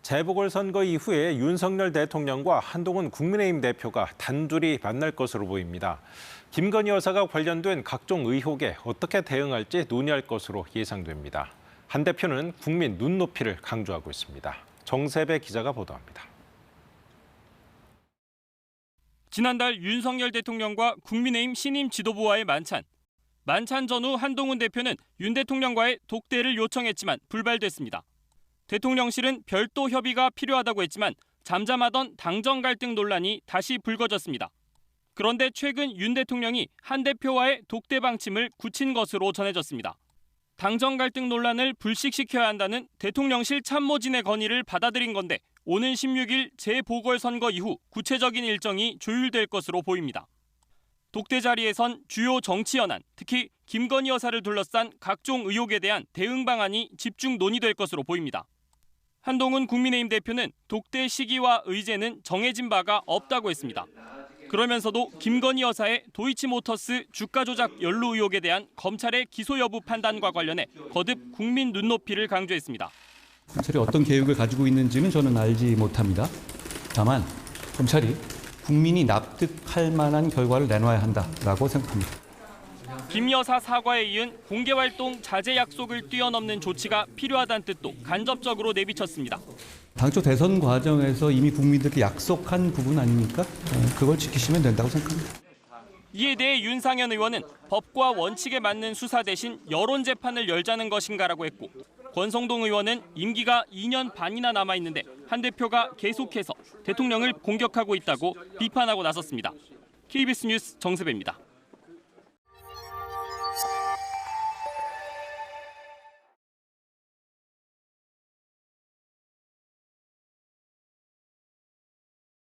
재보궐선거 이후에 윤석열 대통령과 한동훈 국민의힘 대표가 단둘이 만날 것으로 보입니다. 김건희 여사가 관련된 각종 의혹에 어떻게 대응할지 논의할 것으로 예상됩니다. 한 대표는 국민 눈높이를 강조하고 있습니다. 정세배 기자가 보도합니다. 지난달 윤석열 대통령과 국민의힘 신임 지도부와의 만찬. 만찬 전후 한동훈 대표는 윤 대통령과의 독대를 요청했지만 불발됐습니다. 대통령실은 별도 협의가 필요하다고 했지만 잠잠하던 당정 갈등 논란이 다시 불거졌습니다. 그런데 최근 윤 대통령이 한 대표와의 독대 방침을 굳힌 것으로 전해졌습니다. 당정 갈등 논란을 불식시켜야 한다는 대통령실 참모진의 건의를 받아들인 건데 오는 16일 재보궐선거 이후 구체적인 일정이 조율될 것으로 보입니다. 독대 자리에선 주요 정치 현안, 특히 김건희 여사를 둘러싼 각종 의혹에 대한 대응 방안이 집중 논의될 것으로 보입니다. 한동훈 국민의힘 대표는 독대 시기와 의제는 정해진 바가 없다고 했습니다. 그러면서도 김건희 여사의 도이치모터스 주가 조작 연루 의혹에 대한 검찰의 기소 여부 판단과 관련해 거듭 국민 눈높이를 강조했습니다. 검찰이 어떤 계획을 가지고 있는지는 저는 알지 못합니다. 다만 검찰이 국민이 납득할 만한 결과를 내놔야 한다라고 생각합니다. 김 여사 사과에 이은 공개활동 자제 약속을 뛰어넘는 조치가 필요하다는 뜻도 간접적으로 내비쳤습니다. 당초 대선 과정에서 이미 국민들께 약속한 부분 아닙니까? 그걸 지키시면 된다고 생각합니다. 이에 대해 윤상현 의원은 법과 원칙에 맞는 수사 대신 여론 재판을 열자는 것인가라고 했고 권성동 의원은 임기가 2년 반이나 남아있는데 한 대표가 계속해서 대통령을 공격하고 있다고 비판하고 나섰습니다. KBS 뉴스 정세배입니다.